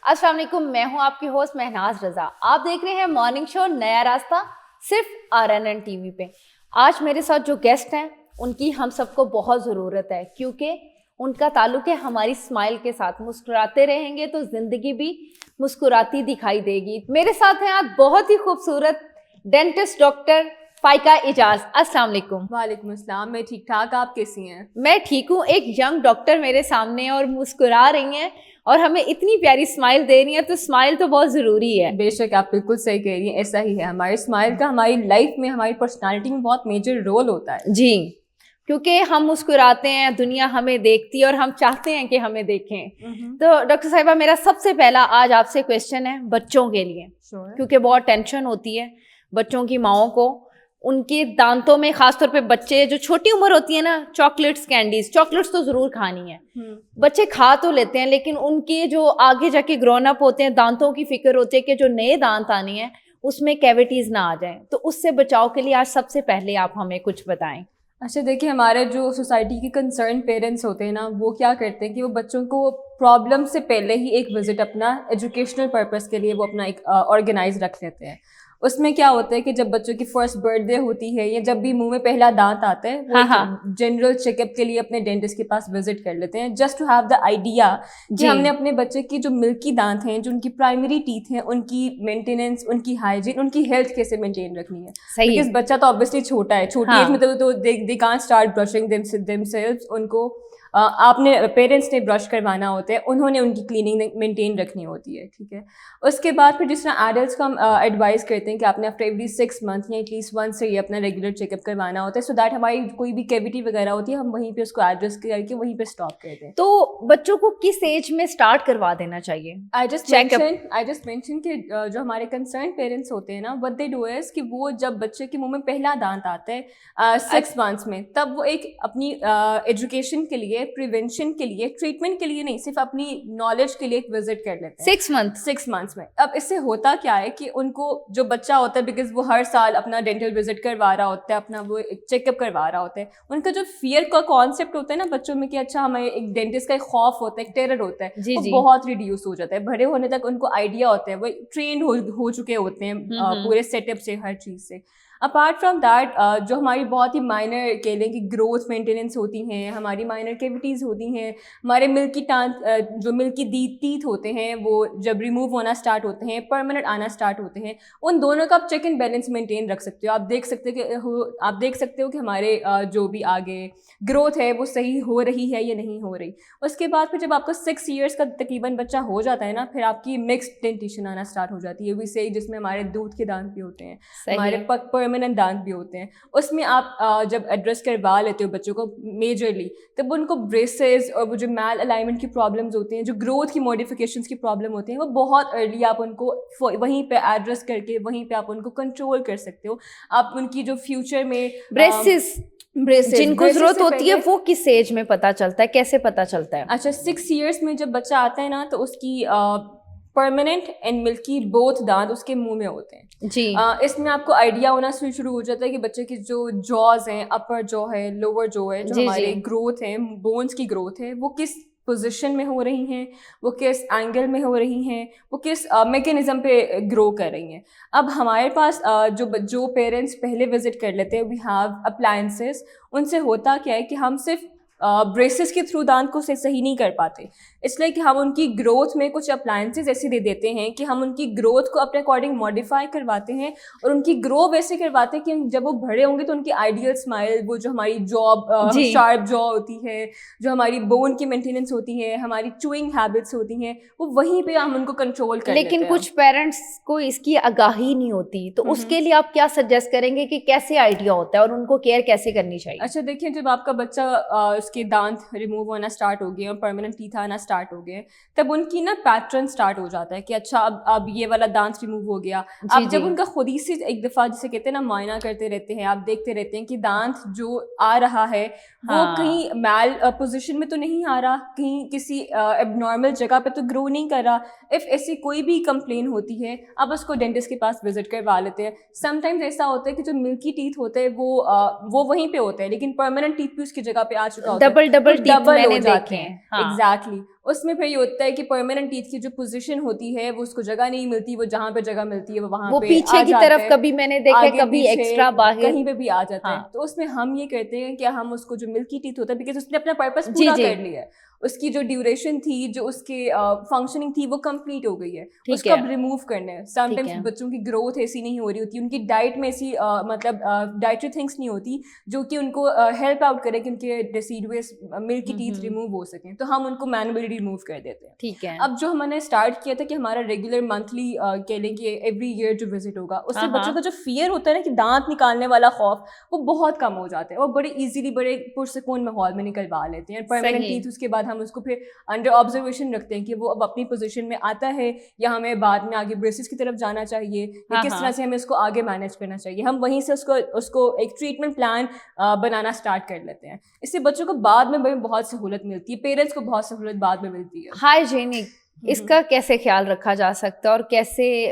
السلام علیکم، میں ہوں آپ کی ہوسٹ مہناز رضا. آپ دیکھ رہے ہیں مارننگ شو نیا راستہ صرف RNN ٹی وی پہ. آج میرے ساتھ جو گیسٹ ہیں ان کی ہم سب کو بہت ضرورت ہے، کیونکہ ان کا تعلق ہے ہماری اسمائل کے ساتھ. مسکراتے رہیں گے تو زندگی بھی مسکراتی دکھائی دے گی. میرے ساتھ ہیں آج بہت ہی خوبصورت ڈینٹسٹ ڈاکٹر فائقہ اعجاز. السلام علیکم. وعلیکم السلام. میں ٹھیک ٹھاک، آپ کیسی ہیں؟ میں ٹھیک ہوں. ایک ینگ ڈاکٹر میرے سامنے اور مسکرا رہی ہیں اور ہمیں اتنی پیاری اسمائل دے رہی ہیں، تو اسمائل تو بہت ضروری ہے. بے شک آپ بالکل صحیح کہہ رہی ہیں، ایسا ہی ہے. ہماری اسمائل کا ہماری لائف میں، ہماری پرسنالٹی میں بہت میجر رول ہوتا ہے. جی، کیونکہ ہم مسکراتے ہیں، دنیا ہمیں دیکھتی ہے اور ہم چاہتے ہیں کہ ہمیں دیکھیں. تو ڈاکٹر صاحبہ، میرا سب سے پہلا آج آپ سے کویشچن ہے بچوں کے لیے، کیونکہ بہت ٹینشن ہوتی ہے بچوں کی ماؤں کو. ان کے دانتوں میں خاص طور پہ بچے جو چھوٹی عمر ہوتی ہے نا، چاکلیٹس کینڈیز، چاکلیٹس تو ضرور کھانی ہے. بچے کھا تو لیتے ہیں، لیکن ان کے جو آگے جا کے گرون اپ ہوتے ہیں، دانتوں کی فکر ہوتی ہے کہ جو نئے دانت آنے ہیں اس میں کیویٹیز نہ آ جائیں. تو اس سے بچاؤ کے لیے آج سب سے پہلے آپ ہمیں کچھ بتائیں. اچھا دیکھیں، ہمارے جو سوسائٹی کے کنسرن پیرنٹس ہوتے ہیں نا، وہ کیا کرتے ہیں کہ وہ بچوں کو پرابلم سے پہلے ہی ایک وزٹ اپنا ایجوکیشنل پرپز کے لیے وہ اپنا ایک آرگنائز رکھ لیتے ہیں. اس میں کیا ہوتا ہے کہ جب بچوں کی فرسٹ برتھ ڈے ہوتی ہے یا جب بھی منہ میں پہلا دانت آتا ہے، وہ جنرل چیک اپ کے لیے اپنے ڈینٹسٹ کے پاس وزٹ کر لیتے ہیں، just to have the idea کہ ہم نے اپنے بچے کی جو ملکی دانت ہیں، جو ان کی پرائمری ٹیتھ ہیں، ان کی مینٹیننس، ان کی ہائیجین، ان کی ہیلتھ کیسے مینٹین رکھنی ہے. بیکاز بچہ تو آبویسلی چھوٹا ہے، چھوٹی ایج میں تو they can't start brushing themselves. ان کو آپ نے پیرنٹس نے برش کروانا ہوتا ہے، انہوں نے ان کی کلیننگ مینٹین رکھنی ہوتی ہے. ٹھیک ہے. اس کے بعد پھر جس طرح ایڈلٹس کو ہم ایڈوائز کرتے ہیں کہ آپ نے آفٹر ایوری 6 months یا ایٹ لیسٹ ونس سے یہ اپنا ریگولر چیک اپ کروانا ہوتا ہے، سو دیٹ ہماری کوئی بھی کیویٹی وغیرہ ہوتی ہے ہم وہیں پہ اس کو ایڈریس کر کے وہیں پہ اسٹاپ کر دیں. تو بچوں کو کس ایج میں اسٹارٹ کروا دینا چاہیے؟ I just mentioned کہ جو ہمارے کنسرن پیرنٹس ہوتے ہیں نا، what they do is کہ وہ جب بچے کے منہ میں پہلا دانت آتا ہے 6 months میں، تب وہ ایک اپنی ایجوکیشن کے لیے، پریونشن کے لیے، ٹریٹمنٹ کے لیے نہیں، صرف اپنی نالج کے لیے ایک وزٹ کر لیتے ہیں 6 months میں. اب اس سے ہوتا کیا ہے کہ ان کو جو بچہ ہوتا ہے، بیکاز وہ ہر سال اپنا ڈینٹل وزٹ کروا رہا ہوتا ہے، اپنا وہ چیک اپ کروا رہا ہوتا ہے، ان کا جو فیئر کا کانسیپٹ ہوتا ہے نا بچوں میں کہ اچھا ہمیں ایک ڈینٹسٹ کا ایک خوف ہوتا ہے، ایک ٹیرر ہوتا ہے، وہ بہت ریڈیوس ہو جاتا ہے. بڑے ہونے تک ان کو آئیڈیا ہوتا ہے، وہ ٹرینڈ ہو چکے ہوتے ہیں پورے سیٹ اپ سے، ہر چیز سے. اپارٹ فرام دیٹ جو ہماری بہت ہی مائنر کہہ لیں کہ گروتھ مینٹیننس ہوتی ہیں، ہماری مائنر کیویٹیز ہوتی ہیں، ہمارے جو ملکی ٹیتھ ہوتے ہیں وہ جب ریموو ہونا اسٹارٹ ہوتے ہیں، پرماننٹ آنا اسٹارٹ ہوتے ہیں، ان دونوں کا آپ چیک اینڈ بیلنس مینٹین رکھ سکتے ہو. آپ دیکھ سکتے ہو کہ ہمارے جو بھی آگے گروتھ ہے وہ صحیح ہو رہی ہے یا نہیں ہو رہی. اس کے بعد پھر جب آپ کو 6 years کا تقریباً بچہ ہو جاتا ہے نا، پھر آپ کی مکسڈ ڈینٹیشن آنا اسٹارٹ ہو جاتی ہے. ویسے جس میں ہمارے دودھ کے دانت بھی ہوتے ہیں، ہمارے پرماننٹ دانت بھی ہوتے ہیں. اس میں آپ جب ایڈریس کروا لیتے ہو بچوں کو میجرلی، تب ان کو بریسز اور وہ جو میل الائنمنٹ کی پرابلمز ہوتی ہیں، جو گروتھ کی موڈیفیکیشنس کی پرابلم ہوتی ہیں، وہ بہت ارلی آپ ان کو وہیں پہ ایڈریس کر کے وہیں پہ آپ ان کو کنٹرول کر سکتے ہو. آپ ان کی جو فیوچر میں بریسز جن کو ضرورت ہوتی ہے وہ کس ایج میں پتہ چلتا ہے، کیسے پتہ چلتا ہے؟ اچھا 6 years میں جب بچہ آتا ہے نا، تو اس کی پرماننٹ اینڈ ملکی بوتھ دانت اس کے منہ میں ہوتے ہیں. جی، اس میں آپ کو آئیڈیا ہونا شروع ہو جاتا ہے کہ بچے کی جو جاز ہیں، اپر جو ہے، لوور جو ہے، جو ہمارے گروتھ ہیں، بونس کی گروتھ ہے، وہ کس پوزیشن میں ہو رہی ہیں، وہ کس اینگل میں ہو رہی ہیں، وہ کس میکینزم پہ گرو کر رہی ہیں. اب ہمارے پاس جو پیرنٹس پہلے وزٹ کر لیتے ہیں، وی ہیو اپلائنسز. ان سے ہوتا کیا ہے کہ ہم صرف بریسز کے تھرو دانت کو صحیح نہیں کر پاتے، اس لیے کہ ہم ان کی گروتھ میں کچھ اپلائنسز ایسے دے دیتے ہیں کہ ہم ان کی گروتھ کو اپنے اکارڈنگ ماڈیفائی کرواتے ہیں اور ان کی گرو ویسے کرواتے ہیں کہ جب وہ بڑے ہوں گے تو ان کی آئیڈیل اسمائل، وہ جو ہماری شارپ جا ہوتی ہے، جو ہماری بون کی مینٹیننس ہوتی ہے، ہماری چوئنگ ہیبٹس ہوتی ہیں، وہ وہیں پہ ہم ان کو کنٹرول کر لیتے ہیں. لیکن کچھ پیرنٹس کو اس کی آگاہی نہیں ہوتی، تو اس کے لیے آپ کیا سجیسٹ کریں گے کہ کیسے آئیڈیا ہوتا ہے اور ان کو کیئر کیسے کرنی چاہیے؟ اچھا دیکھیں، جب آپ کا بچہ اس کے دانت ریموو ہونا اسٹارٹ ہو گئے اور پرماننٹ ٹیتھ آنا اسٹارٹ ہو گئے، تب ان کی نا پیٹرن اسٹارٹ ہو جاتا ہے کہ اچھا اب یہ والا دانت ریموو ہو گیا. اب جب ان کا خود ہی سے ایک دفعہ جسے کہتے ہیں نا معائنہ کرتے رہتے ہیں، آپ دیکھتے رہتے ہیں کہ دانت جو آ رہا ہے وہ کہیں میل پوزیشن میں تو نہیں آ رہا، کہیں کسی اب نارمل جگہ پہ تو گرو نہیں کر رہا. اف ایسی کوئی بھی کمپلین ہوتی ہے، اب اس کو ڈینٹسٹ کے پاس وزٹ کروا لیتے ہیں. سم ٹائمز ایسا ہوتا ہے کہ جو ملکی ٹیتھ ہوتے ہیں وہ وہیں پہ ہوتے ہیں، لیکن پرماننٹ ٹیتھ بھی اس کی جگہ پہ آ چکا ہوتا ہے، ڈبل ہو جاتے ہیں. ایگزیکٹلی. اس میں پھر یہ ہوتا ہے کہ پرماننٹ ٹیتھ کی جو پوزیشن ہوتی ہے وہ اس کو جگہ نہیں ملتی, وہ جہاں پہ جگہ ملتی ہے وہ وہاں پہ پیچھے کی طرف کبھی میں نے دیکھا کبھی ایکسٹرا باہر کہیں پہ بھی آ جاتا ہے. تو اس میں ہم یہ کرتے ہیں کہ ہم اس کو جو ملکی ٹیتھ ہوتا ہے بیکاز اس نے اپنا پرپز پورا کر لیا ہے, اس کی جو ڈیوریشن تھی, جو اس کی فنکشننگ تھی وہ کمپلیٹ ہو گئی ہے, اس کو اب ریموو کرنا ہے. سم ٹائمز بچوں کی گروتھ ایسی نہیں ہو رہی ہوتی, ان کی ڈائٹ میں ایسی مطلب ڈائٹری تھنگس نہیں ہوتی جو کہ ان کو ہیلپ آؤٹ کرے کہ ان کے ڈیسیڈویس ملکی ٹیتھ ریموو ہو سکیں, تو ہم ان کو مینولی ریموو کر دیتے ہیں. ٹھیک ہے. اب جو ہم نے اسٹارٹ کیا تھا کہ ہمارا ریگولر منتھلی کہہ لیں کہ ایوری ایئر جو وزٹ ہوگا, اس سے بچوں کا جو فیئر ہوتا ہے نا کہ دانت نکالنے والا خوف, وہ بہت کم ہو جاتا ہے, وہ بڑے ایزیلی بڑے پرسکون ماحول میں نکلوا لیتے ہیں. پرماننٹ ٹیتھ اس کے بعد ہم اس کو پھر انڈر آبزرویشن رکھتے ہیں کہ وہ اب اپنی پوزیشن میں آتا ہے یا ہمیں بعد میں آگے بریسز کی طرف جانا چاہیے, یا کس طرح سے ہمیں اس کو آگے مینیج کرنا چاہیے. ہم وہیں سے اس کو ایک ٹریٹمنٹ پلان بنانا اسٹارٹ کر لیتے ہیں. اس سے بچوں کو بعد میں بہت سہولت ملتی ہے, پیرنٹس کو بہت سہولت بعد میں ملتی ہے. ہائیجینک اس کا کیسے خیال رکھا جا سکتا ہے, اور کیسے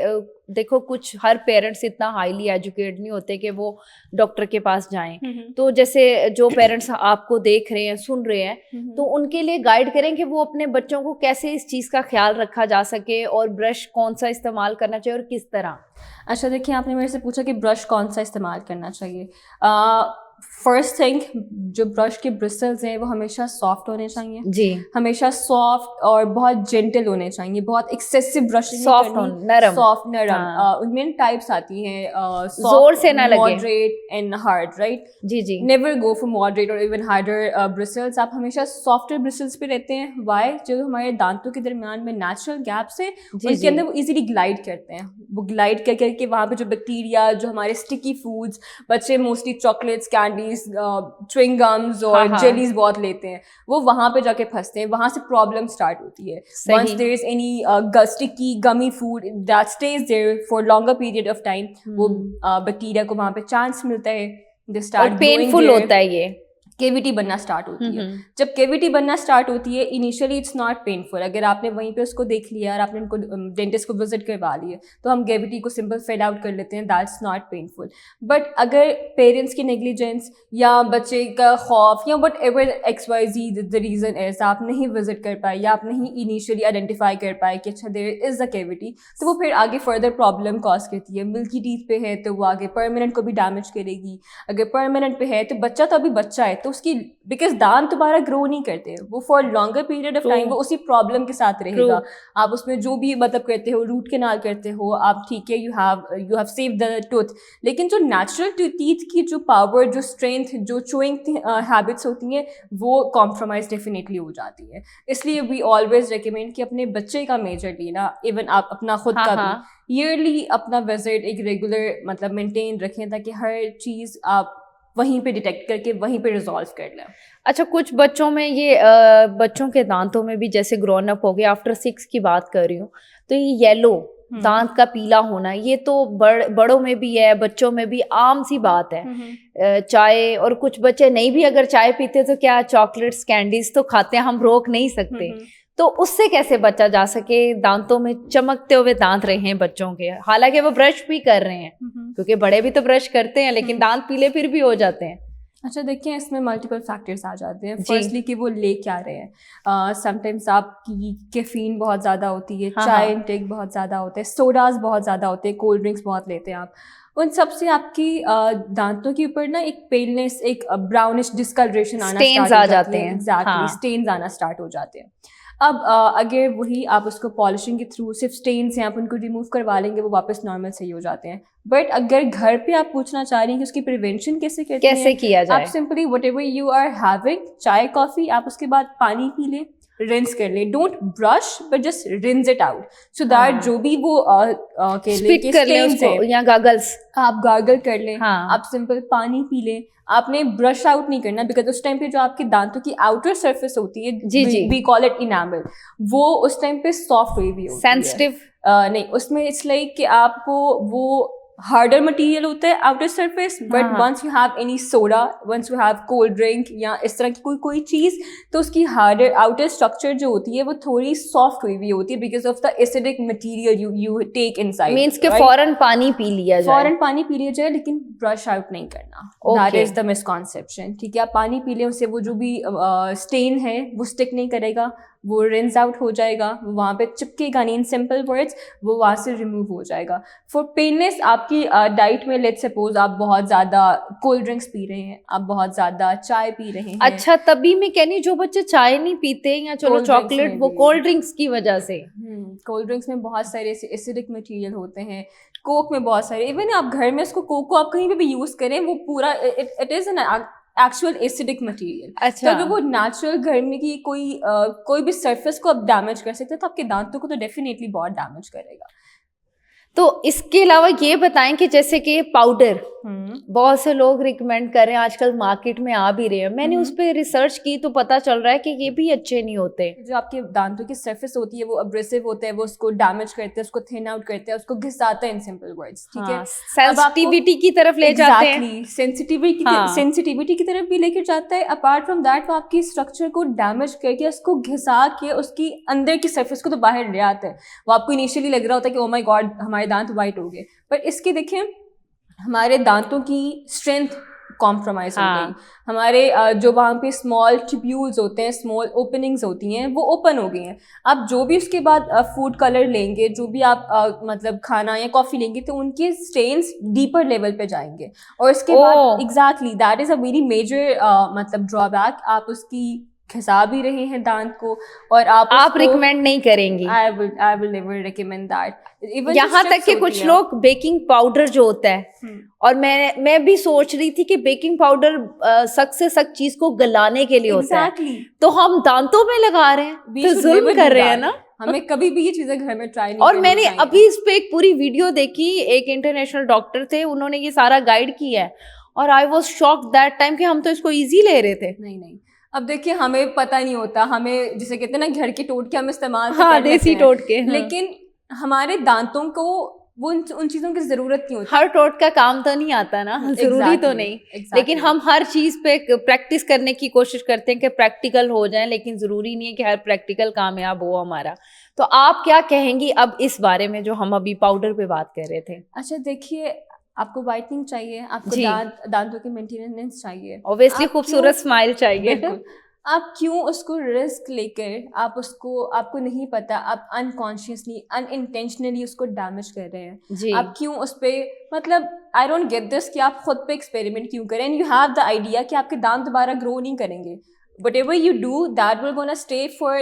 دیکھو کچھ ہر پیرنٹس اتنا ہائیلی ایجوکیٹ نہیں ہوتے کہ وہ ڈاکٹر کے پاس جائیں, تو جیسے جو پیرنٹس آپ کو دیکھ رہے ہیں سن رہے ہیں, تو ان کے لیے گائیڈ کریں کہ وہ اپنے بچوں کو کیسے اس چیز کا خیال رکھا جا سکے, اور برش کون سا استعمال کرنا چاہیے اور کس طرح. اچھا دیکھیں, آپ نے میرے سے پوچھا کہ برش کون سا استعمال کرنا چاہیے. فرسٹ تھنگ, جو برش کے برسلز ہیں وہ ہمیشہ سافٹ ہونے چاہیے. جی, ہمیشہ سافٹ اور بہت جینٹل ہونے چاہیے, بہت ایکسیسو برشنگ سافٹ نرم. سافٹ نرم. ان میں ٹائپس آتی ہیں, زور سے نہ لگے, ماڈریٹ اینڈ ہارڈ, رائٹ. جی جی, نیور گو فار ماڈریٹ اور ایون ہارڈر برسلز. آپ ہمیشہ سافٹر برسلز پہ رہتے ہیں. وائی؟ جو ہمارے دانتوں کے درمیان میں نیچرل گیپس ہیں ان کے اندر وہ ایزیلی گلائڈ کرتے ہیں. وہ گلائڈ کر کے وہاں پہ جو بیکٹیریا, جو ہمارے اسٹکی فوڈس, بچے mostly chocolates, candies, chewing GIMS اور جیلیز بہت لیتے ہیں, وہ وہاں پہ جا کے پھنستے ہیں. وہاں سے پرابلم اسٹارٹ ہوتی ہے. once there is any sticky gummy food that stays there for longer period of time, وہ بیکٹیریا کو وہاں پہ چانس ملتا ہے. they start پینفل ہوتا ہے, یہ کیویٹی بننا اسٹارٹ ہوتی ہے. جب کیویٹی بننا اسٹارٹ ہوتی ہے انیشیلی اٹس ناٹ پینفل. اگر آپ نے وہیں پہ اس کو دیکھ لیا اور آپ نے ان کو ڈینٹسٹ کو وزٹ کروا لیے تو ہم کیویٹی کو سمپل فیل آؤٹ کر لیتے ہیں, دیٹس ناٹ پینفل. بٹ اگر پیرنٹس کی نیگلیجنس یا بچے کا خوف یا whatever x y z the reason is, آپ نہیں وزٹ کر پائے یا آپ نہیں انیشیلی آئیڈینٹیفائی کر پائے کہ اچھا دیر از اے کیویٹی, تو وہ پھر آگے فردر پرابلم کاز کرتی ہے. ملکی ٹیتھ پہ ہے تو وہ آگے پرماننٹ کو بھی ڈیمیج کرے گی. اگر پرماننٹ پہ ہے تو بچہ تو ابھی بچہ ہے, تو اس کی بیکاز دانت دوبارہ گرو نہیں کرتے, وہ for longer period of time وہ اسی پرابلم کے ساتھ رہے گا. آپ اس میں جو بھی مطلب کرتے ہو, روٹ کینال کرتے ہو آپ, ٹھیک ہے, you have save the tooth, لیکن جو نیچرل ٹیتھ کی جو پاور, جو اسٹرینتھ, جو چوئنگ ہیبٹس ہوتی ہیں وہ کمپرومائز ڈیفینیٹلی ہو جاتی ہے. اس لیے وی آلویز ریکمینڈ کہ اپنے بچے کا میجرلی نا, ایون آپ اپنا خود کا بھی ایئرلی اپنا وزٹ ایک ریگولر مطلب مینٹین رکھیں تاکہ ہر چیز آپ وہیں پہ ڈیٹیکٹ کر کے وہیں پہ ریزالو کر لیں. اچھا, کچھ بچوں میں یہ بچوں کے دانتوں میں بھی جیسے گرون اپ ہو گیا, آفٹر 6 کی بات کر رہی ہوں, تو یہ یلو دانت کا پیلا ہونا, یہ تو بڑوں میں بھی ہے, بچوں میں بھی عام سی بات ہے. چائے, اور کچھ بچے نہیں بھی اگر چائے پیتے تو کیا چاکلیٹس, کینڈیز تو کھاتے ہیں, ہم روک نہیں سکتے. تو اس سے کیسے بچا جا سکے, دانتوں میں چمکتے ہوئے دانت رہے ہیں بچوں کے, حالانکہ وہ برش بھی کر رہے ہیں, کیونکہ بڑے بھی تو برش کرتے ہیں لیکن دانت پیلے پھر بھی ہو جاتے ہیں. اچھا دیکھیں, اس میں ملٹیپل فیکٹرس آ جاتے ہیں. فرسٹلی کہ وہ لے کیا رہے ہیں. سم ٹائمس آپ کی کیفین بہت زیادہ ہوتی ہے, چائے انٹیک بہت زیادہ ہوتا ہے, سوڈاز بہت زیادہ ہوتے ہیں, کولڈ ڈرنکس بہت لیتے ہیں آپ. ان سب سے آپ کی دانتوں کے اوپر نا ایک پیلنس, ایک براؤنش ڈسکلریشن آنا اسٹارٹ ہو جاتے ہیں. ایگزیکٹلی, اسٹینز آنا اسٹارٹ ہو جاتے ہیں. اب اگر وہی آپ اس کو پالشنگ کے تھرو صرف اسٹینس ہیں آپ ان کو ریموو کروا لیں گے, وہ واپس نارمل صحیح ہو جاتے ہیں. بٹ اگر گھر پہ آپ پوچھنا چاہ رہی ہیں کہ اس کی پریونشن کیسے کرتے ہیں, کیسے کیا جائے, آپ simply whatever you are having, چائے کافی, آپ اس کے بعد پانی پی لیں, رنس کر لیں. Don't brush but just runs it out, so that جو بھی وہ یا گاگلس آپ گارگل کر لیں. آپ سمپل پانی پی لیں, آپ نے برش آؤٹ نہیں کرنا, بیکاز اس ٹائم پہ جو آپ کی دانتوں کی آؤٹر سرفیس ہوتی ہے, وی کال اٹ انیمل, وہ اس ٹائم پہ سافٹ ہوئی ہوئی ہوتی ہے, سینسٹیو نہیں, اس میں اٹس لائک کہ آپ کو وہ ہارڈر مٹیریل ہوتا ہے outer surface, but once you have any soda, once you have cold drink یا اس طرح کی کوئی چیز, تو اس کی ہارڈر آؤٹر اسٹرکچر جو ہوتی ہے وہ تھوڑی سافٹ ہوئی ہوئی ہوتی ہے because of the acidic material you take in side. Means کہ فوراً پانی پی لیا جائے, فوراً پانی پی لیا جائے, لیکن برش آؤٹ نہیں کرنا. دیٹ از دا مسکانسیپشن. ٹھیک ہے, آپ پانی پی لیں, اس سے وہ جو بھی اسٹین ہے وہ اسٹک نہیں کرے گا, وہ رنس آؤٹ ہو جائے گا, وہ وہاں پہ چپکے گا نہیں, ان سمپل ورڈس وہ وہاں سے ریموو ہو جائے گا. فار پیننس آپ کی ڈائٹ میں لیٹ سپوز آپ بہت زیادہ کولڈ ڈرنکس پی رہے ہیں, آپ بہت زیادہ چائے پی رہے ہیں. اچھا, تبھی میں کہنی جو بچے چائے نہیں پیتے یا چلو چاکلیٹ, وہ کولڈ ڈرنکس کی وجہ سے. کولڈ ڈرنکس میں بہت سارے ایسے ایسیڈک مٹیریل ہوتے ہیں, کوک میں بہت سارے, ایون آپ گھر میں اس کو کوک کو آپ کہیں پہ بھی یوز کریں وہ پورا it is an actual acidic material. تو اگر وہ نیچرل گھر میں کی کوئی بھی سرفیس کو آپ ڈیمیج کر سکتے ہیں تو آپ کے دانتوں کو تو ڈیفینیٹلی بہت ڈیمیج کرے گا. تو اس کے علاوہ یہ بتائیں کہ جیسے کہ پاؤڈر بہت سے لوگ ریکمینڈ کر رہے ہیں, آج کل مارکیٹ میں آ بھی رہے ہیں, میں نے اس پہ ریسرچ کی تو پتا چل رہا ہے کہ یہ بھی اچھے نہیں ہوتے. جو آپ کے دانتوں کی سرفیس ہوتی ہے وہ ابریسو ہوتا ہے, وہ اس کو ڈیمیج کرتے ہیں, اس کو تھن آؤٹ کرتے ہیں, اس کو گھساتے ہیں ان سمپل ورڈس, ٹھیک ہے, سینسٹیوٹی کی طرف لے جاتے ہیں, سینسٹیوٹی کی طرف بھی لے کے جاتا ہے. اپارٹ فرام دیٹ وہ آپ کی اسٹرکچر کو ڈیمیج کر کے اس کو گھسا کے اس کی اندر کی سرفیس کو تو باہر لے آتا ہے. وہ آپ کو انیشیلی لگ رہا ہوتا ہے کہ او مائی گاڈ ہمارے دانت وائٹ ہو گئے, پر اس کی دیکھیں ہمارے دانتوں کی اسٹرینتھ کمپرومائز ہو گئی, ہمارے جو وہاں پہ اسمال ٹیبیولز ہوتے ہیں, اسمال اوپننگز ہوتی ہیں, وہ اوپن ہو گئی ہیں. آپ جو بھی اس کے بعد فوڈ کلر لیں گے, جو بھی آپ مطلب کھانا یا کافی لیں گے, تو ان کے اسٹینس ڈیپر لیول پہ جائیں گے, اور اس کے بعد exactly that is a very major مطلب ڈرا بیک. آپ اس کی کھسا بھی رہے ہیں دانت کو, اور آپ ریکمینڈ نہیں کریں گی. I will never recommend that. یہاں تک کہ کچھ لوگ بیکنگ پاؤڈر جو ہوتا ہے, اور میں بھی سوچ رہی تھی کہ بیکنگ پاؤڈر سخت سے سخت چیز کو گلانے کے لیے ہوتا ہے, تو ہم دانتوں میں لگا رہے ہیں, تو ظلم کر رہے ہیں نا. ہمیں کبھی بھی یہ چیزیں گھر میں ٹرائی نہیں. اور میں نے ابھی اس پہ ایک پوری ویڈیو دیکھی, ایک انٹرنیشنل ڈاکٹر تھے, انہوں نے یہ سارا گائیڈ کیا ہے, اور I was shocked that time کہ ہم تو اس کو ایزی لے رہے تھے. نہیں, اب دیکھیے ہمیں پتہ نہیں ہوتا, ہمیں جسے کہتے ہیں نا گھر کے ٹوٹکے ہم استعمال کر لیتے ہیں, دیسی ٹوٹکے, لیکن ہمارے دانتوں کو وہ ان چیزوں کی ضرورت نہیں ہوتی. ہر ٹوٹ کا کام تو نہیں آتا نا, ضروری تو نہیں, لیکن ہم ہر چیز پہ پریکٹس کرنے کی کوشش کرتے ہیں کہ پریکٹیکل ہو جائیں, لیکن ضروری نہیں ہے کہ ہر پریکٹیکل کامیاب ہو ہمارا. تو آپ کیا کہیں گی اب اس بارے میں جو ہم ابھی پاؤڈر پہ بات کر رہے تھے؟ اچھا دیکھیے, آپ کو وائٹنگ چاہیے, آپ کو دانتوں کی مینٹیننس چاہیے, اوبیسلی خوبصورت اسمائل چاہیے. آپ کیوں اس کو رسک لے کر آپ کو نہیں پتا, آپ انکانشیسلی ان انٹینشنلی اس کو ڈیمیج کر رہے ہیں. آپ کیوں اس پہ مطلب آئی ڈونٹ گیٹ دس کہ آپ خود پہ ایکسپیریمنٹ کیوں کریں, and you have the idea کہ آپ کے دانت دوبارہ گرو نہیں کریں گے. Whatever you do, that will gonna stay for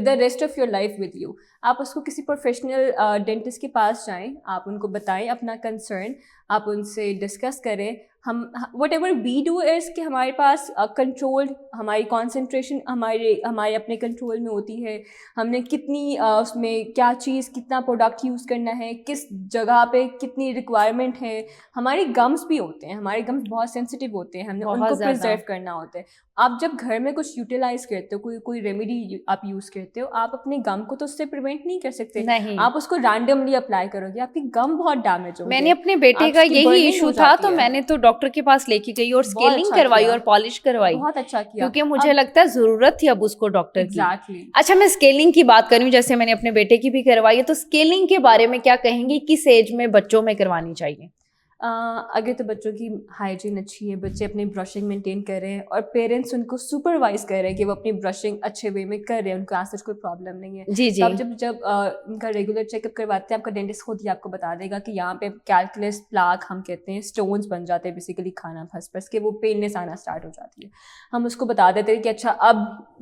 the rest of your life with you. آپ اس کو کسی پروفیشنل ڈینٹسٹ کے پاس جائیں, آپ ان کو بتائیں اپنا کنسرن, آپ ان سے ڈسکس کریں. ہم whatever we do is کہ ہمارے پاس کنٹرولڈ, ہماری کانسنٹریشن ہمارے اپنے کنٹرول میں ہوتی ہے, ہم نے کتنی اس میں کیا چیز کتنا پروڈکٹ یوز کرنا ہے, کس جگہ پہ کتنی ریکوائرمنٹ ہے. ہمارے گمس بھی ہوتے ہیں, ہمارے گمس بہت سینسیٹیو ہوتے ہیں, ہم نے ان کو پرزرو کرنا ہوتا ہے. آپ جب گھر میں کچھ یوٹیلائز کرتے ہو, کوئی ریمیڈی آپ یوز کرتے ہو, آپ اپنے گم کو تو اس سے پریونٹ نہیں کر سکتے. آپ اس کو رینڈملی اپلائی کرو گے, آپ کی گم بہت ڈیمیج ہوگی. میں نے اپنے بیٹے کا یہی ایشو تھا, تو میں نے تو ڈاکٹر کے پاس لے کے گئی اور اسکیلنگ کروائی اور پالش کروائی. بہت اچھا کیا, کیونکہ مجھے لگتا ہے ضرورت تھی اب اس کو ڈاکٹر کی. اچھا, میں اسکیلنگ کی بات کروں, جیسے میں نے اپنے بیٹے کی بھی کروائی ہے, تو اسکیلنگ کے بارے میں کیا کہیں گی, کس ایج میں بچوں میں کروانی چاہیے؟ اگر تو بچوں کی ہائیجین اچھی ہے, بچے اپنی برشنگ مینٹین کر رہے ہیں, اور پیرنٹس ان کو سپروائز کر رہے ہیں کہ وہ اپنی برشنگ اچھے وے میں کر رہے ہیں, ان کو ایسا کوئی پرابلم نہیں ہے. جی اب جب ان کا ریگولر چیک اپ کرواتے ہیں, آپ کا ڈینٹسٹ خود ہی آپ کو بتا دے گا کہ یہاں پہ کیلکولس پلاک ہم کہتے ہیں اسٹونس بن جاتے ہیں بیسیکلی کھانا پھنس کے, وہ پیننس آنا اسٹارٹ ہو جاتی ہے. ہم اس کو بتا دیتے ہیں کہ اچھا اب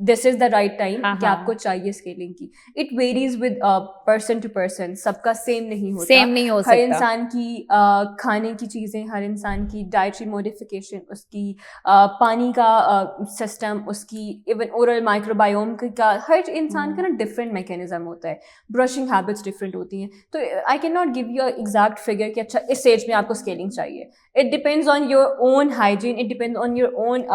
دس از دا رائٹ ٹائم کہ آپ کو چاہیے اسکیلنگ کی. It varies with person to person, سب کا سیم نہیں ہوتا. ہر انسان کی کھانے کی چیزیں, ہر انسان کی ڈائٹری موڈیفیکیشن, اس کی پانی کا سسٹم, اس کی ایون اورل مائکرو بایوم کا, ہر انسان کا نا ڈفرینٹ میکینزم ہوتا ہے. برشنگ ہیبٹس ڈفرینٹ ہوتی ہیں, تو I can not give you exact figure کہ اچھا اس ایج میں آپ کو اسکیلنگ چاہیے. It depends on your own hygiene, it depend on your own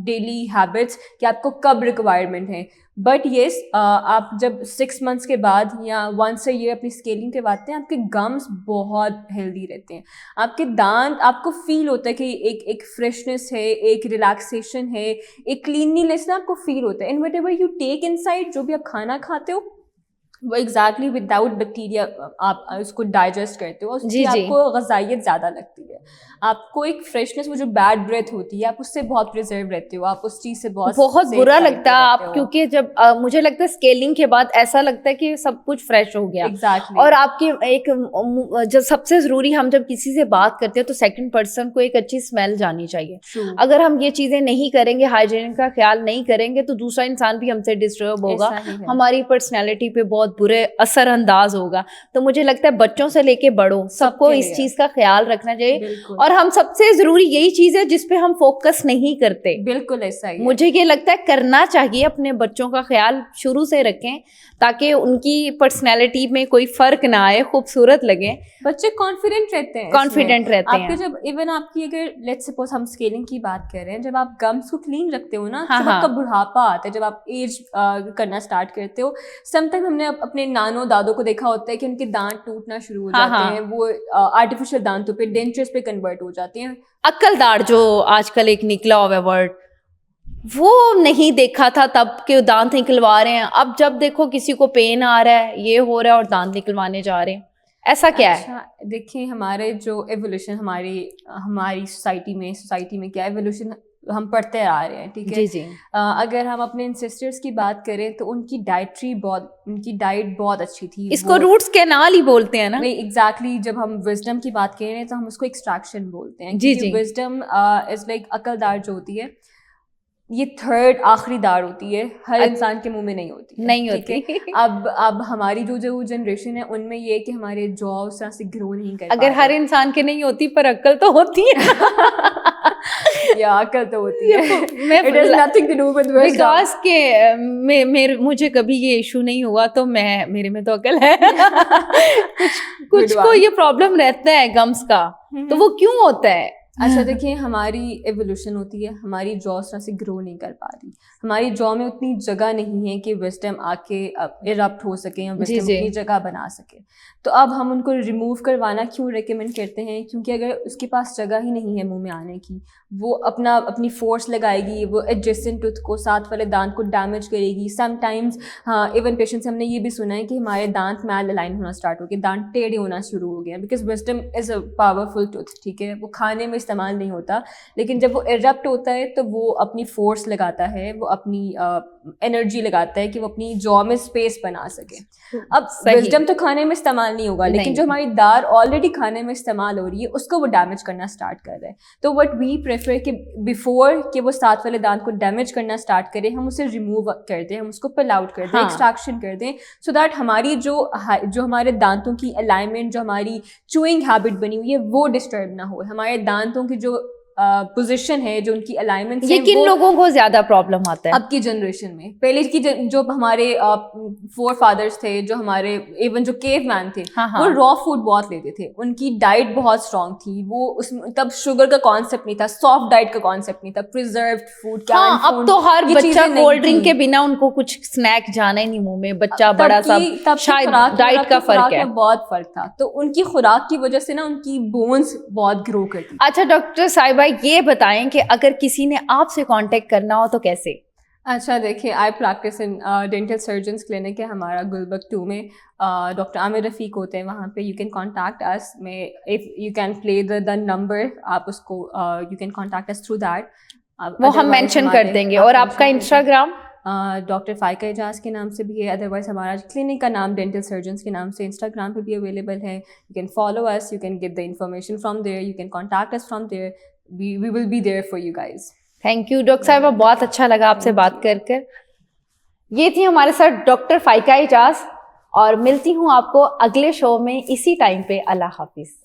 daily habits کہ آپ کو کب ریکوائرمنٹ ہے. بٹ یس, آپ جب 6 months کے بعد یا once a year اپنی اسکیلنگ کرواتے ہیں, آپ کے گمس بہت ہیلدی رہتے ہیں, آپ کے دانت, آپ کو فیل ہوتا ہے کہ ایک فریشنس ہے, ایک ریلیکسیشن ہے, ایک کلینلیس نا آپ کو فیل ہوتا ہے. And what ever you take in side, جو بھی آپ کھانا کھاتے ہو, وہ ایگزیکٹلی وداؤٹ بیکٹیریا آپ اس کو ڈائجسٹ کرتے ہو, اس کی آپ کو غذائیت زیادہ لگتی ہے, آپ کو ایک فریشنس, وہ جو بیڈ بریتھ ہوتی ہے آپ اس سے بہت پریزرو رہتے ہو, آپ اس چیز سے بہت برا لگتا ہے آپ, کیونکہ جب مجھے لگتا ہے اسکیلنگ کے بعد ایسا لگتا ہے کہ سب کچھ فریش ہو گیا. اور آپ کی ایک جو سب سے ضروری, ہم جب کسی سے بات کرتے ہیں تو سیکنڈ پرسن کو ایک اچھی اسمیل جانی چاہیے. اگر ہم یہ چیزیں نہیں کریں گے, ہائیجین کا خیال نہیں کریں گے, تو دوسرا انسان بھی ہم سے ڈسٹرب ہوگا, ہماری پرسنالٹی پہ بہت برے اثر انداز ہوگا. تو مجھے لگتا ہے بچوں سے لے کے بڑوں سب کو اس چیز کا خیال رکھنا چاہیے. اور ہم سب سے ضروری یہی چیز ہے جس پہ ہم فوکس نہیں کرتے. بالکل ایسا ہی مجھے یہ لگتا ہے کرنا چاہیے, اپنے بچوں کا خیال شروع سے رکھیں تاکہ ان کی پرسنالٹی میں کوئی فرق نہ آئے, خوبصورت لگے, بچے کانفیڈنٹ رہتے ہیں. آپ کے جب ایون آپ کی اگر لیٹس سپوز ہم اسکیلنگ کی بات کر رہے ہیں, جب آپ گمس کو کلین رکھتے ہو نا, جب آپ کا بڑھاپا آتا ہے, جب آپ ایج کرنا اسٹارٹ کرتے ہو, سم ٹائم ہم نے اپنے نانوں دادوں کو دیکھا ہوتا ہے کہ ان کے دانت ٹوٹنا شروع ہو جاتے ہیں, وہ آرٹیفیشیل دانتوں پہ ڈینچرز پہ کنورٹ ہو جاتے ہیں. عقل دار جو آج کل ایک نکلا ہوا ہے ورڈ, وہ نہیں دیکھا تھا تب کہ دانت نکلوا رہے ہیں, اب جب دیکھو کسی کو پین آ رہا ہے, یہ ہو رہا ہے, اور دانت نکلوانے جا رہے ہیں. ایسا کیا ہے؟ دیکھیں ہمارے جو ایوولوشن ہماری سوسائٹی میں کیا ایوولوشن ہم پڑھتے آ رہے ہیں, ٹھیک ہے. اگر ہم اپنے انسسٹرس کی بات کریں تو ان کی ڈائٹ بہت اچھی تھی. اس کو روٹس کینال ہی بولتے ہیں نا. نہیں ایگزیکٹلی, جب ہم وزڈم کی بات کریں تو ہم اس کو ایکسٹریکشن بولتے ہیں. وزڈم از لائک عقل دار جو ہوتی ہے, یہ تھرڈ آخری دار ہوتی ہے, ہر انسان کے منہ میں نہیں ہوتی. اب ہماری جو جنریشن ہے ان میں یہ کہ ہمارے جو اس طرح سے گرو نہیں کرتے. اگر ہر انسان کے نہیں ہوتی پر عقل تو ہوتی ہے. یا عقل تو ہوتی ہے. It has nothing to do with wisdom. Because کہ مجھے کبھی یہ ایشو نہیں ہوا تو میرے میں تو عقل ہے. کچھ کو یہ پرابلم رہتا ہے گمس کا, تو وہ کیوں ہوتا ہے؟ اچھا دیکھیں, ہماری ایوولوشن ہوتی ہے, ہماری جو اس طرح سے گرو نہیں کر پا رہی, ہماری جو میں اتنی جگہ نہیں ہے کہ وزڈم آ کے ایرپٹ ہو سکے یا وزڈم اپنی جگہ بنا سکے. تو اب ہم ان کو ریموو کروانا کیوں ریکمینڈ کرتے ہیں, کیونکہ اگر اس کے پاس جگہ ہی نہیں ہے منہ میں آنے کی, وہ اپنی فورس لگائے گی, وہ ایڈجسٹنٹ ٹوتھ کو, ساتھ والے دانت کو ڈیمیج کرے گی. سم ٹائمز ایون پیشنٹ سے ہم نے یہ بھی سنا ہے کہ ہمارے دانت میل الائن ہونا اسٹارٹ ہو گئے, دانت ٹیڑھے ہونا شروع ہو گئے, because wisdom is a powerful tooth, ٹھیک ہے. وہ کھانے میں استعمال نہیں ہوتا, لیکن جب وہ ایرپٹ ہوتا ہے تو وہ اپنی فورس لگاتا ہے, وہ اپنی انرجی لگاتا ہے کہ وہ اپنی جو میں اسپیس بنا سکے. اب وزڈم تو کھانے میں استعمال نہیں ہوگا, لیکن جو ہماری دار آلریڈی کھانے میں استعمال ہو رہی ہے اس کو وہ ڈیمیج کرنا اسٹارٹ کر رہے ہیں. تو وٹ وی پریفر کہ بیفور کہ وہ ساتھ والے دانت کو ڈیمیج کرنا اسٹارٹ کرے, ہم اسے ریموو کر دیں, ہم اس کو پل آؤٹ کر دیں, ایکسٹریکشن کر دیں, سو دیٹ ہماری جو ہمارے دانتوں کی الائنمنٹ, جو ہماری چوئنگ ہیبٹ بنی ہوئی ہے وہ ڈسٹرب نہ ہو. ہمارے دانتوں کی جو پوزیشن ہے, جو ان کی الائنمنٹ, یہ کن لوگوں کو زیادہ پرابلم آتا ہے اب کی جنریشن میں؟ پہلے کی جو ہمارے فور فادرس تھے, جو ہمارے ایون جو کیو مین تھے, وہ را فوڈ بہت لیتے تھے, ان کی ڈائٹ بہت اسٹرانگ تھی. وہ تب شوگر کا کانسیپٹ نہیں تھا, سافٹ ڈائٹ کا کانسیپٹ نہیں تھا, پریزروڈ فوڈ. اب تو ہر بچہ کولڈ ڈرنک کے بنا ان کو کچھ اسنیک جانا ہی نہیں منہ میں, بچہ بڑا سب, شاید ڈائٹ کا فرق ہے, بہت فرق تھا. تو ان کی خوراک کی وجہ سے نا ان کی بونس بہت گرو کرتی. اچھا ڈاکٹر صاحبہ یہ بتائیں کہ اگر کسی نے آپ سے کانٹیکٹ کرنا ہو تو کیسے؟ اچھا دیکھیں, I practice in dental surgeons clinic ہے ہمارا گلبرگ 2 میں, ڈاکٹر عامر رفیق ہوتے ہیں وہاں پہ. یو کین کانٹیکٹ اس میں, if you can play the number, آپ اس کو you can contact us through that, وہ ہم مینشن کر دیں گے. اور آپ کا انسٹاگرام ڈاکٹر فائقہ اعجاز کے نام سے بھی ہے, ادروائز ہمارا کلینک کا نام ڈینٹل سرجنس کے نام سے انسٹاگرام پہ بھی اویلیبل ہے. You can follow us, you can get the information from there, you can contact us from there. We will be there for you guys. Thank you doctor صاحبہ, بہت اچھا لگا آپ سے بات کر کر. یہ تھی ہمارے ساتھ ڈاکٹر فائقہ اعجاز, اور ملتی ہوں آپ کو اگلے شو میں اسی ٹائم پہ. اللہ حافظ.